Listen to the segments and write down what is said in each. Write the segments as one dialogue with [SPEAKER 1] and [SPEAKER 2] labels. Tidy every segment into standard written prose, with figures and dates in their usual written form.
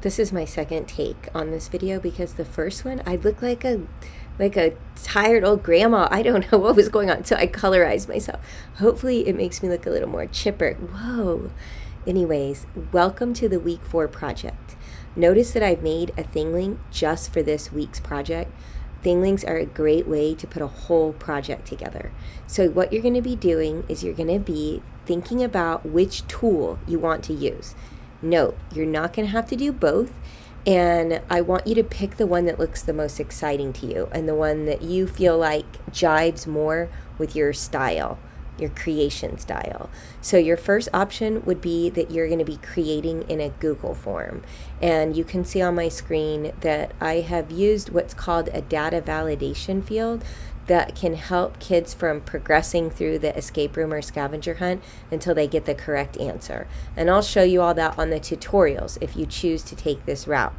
[SPEAKER 1] This is my second take on this video because the first one I looked like a tired old grandma. I don't know what was going on, so I colorized myself. Hopefully it makes me look a little more chipper. Whoa. Anyways, welcome to the week 4 project. Notice that I've made a Thinglink just for this week's project. Thinglinks are a great way to put a whole project together. So what you're going to be doing is you're going to be thinking about which tool you want to use. Note, you're not going to have to do both, and I want you to pick the one that looks the most exciting to you and the one that you feel like jives more with your style, your creation style. So your first option would be that you're going to be creating in a Google form, and you can see on my screen that I have used what's called a data validation field that can help kids from progressing through the escape room or scavenger hunt until they get the correct answer. And I'll show you all that on the tutorials if you choose to take this route.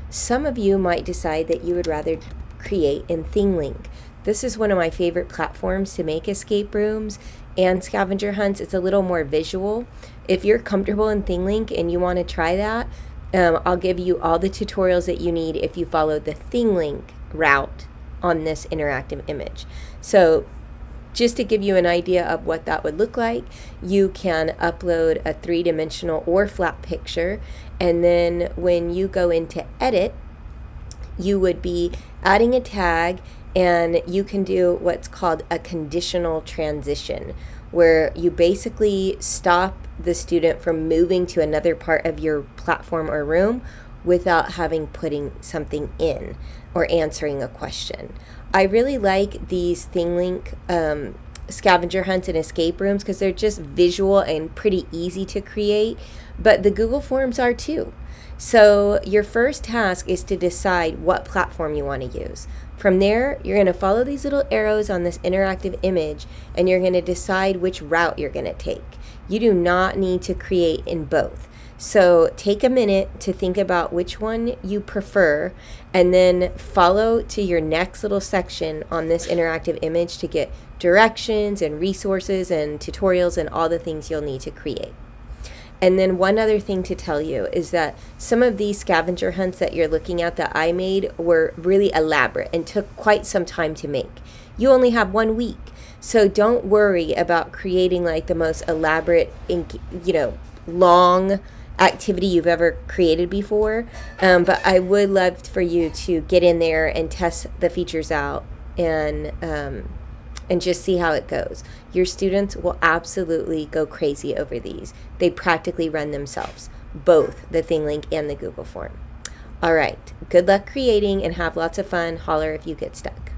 [SPEAKER 1] Some of you might decide that you would rather create in Thinglink. This is one of my favorite platforms to make escape rooms and scavenger hunts. It's a little more visual. If you're comfortable in Thinglink and you want to try that, I'll give you all the tutorials that you need if you follow the Thinglink route on this interactive image. So just to give you an idea of what that would look like, you can upload a 3-dimensional or flat picture, and then when you go into edit, you would be adding a tag, and you can do what's called a conditional transition, where you basically stop the student from moving to another part of your platform or room without having putting something in or answering a question. I really like these Thinglink scavenger hunts and escape rooms because they're just visual and pretty easy to create, but the Google Forms are too. So your first task is to decide what platform you want to use. From there, you're going to follow these little arrows on this interactive image, and you're going to decide which route you're going to take. You do not need to create in both. So take a minute to think about which one you prefer, and then follow to your next little section on this interactive image to get directions and resources and tutorials and all the things you'll need to create. And then one other thing to tell you is that some of these scavenger hunts that you're looking at that I made were really elaborate and took quite some time to make. You only have 1 week, so don't worry about creating like the most elaborate, long activity you've ever created before. But I would love for you to get in there and test the features out and just see how it goes. Your students will absolutely go crazy over these. They practically run themselves, both the Thinglink and the Google form. All right, good luck creating and have lots of fun. Holler if you get stuck.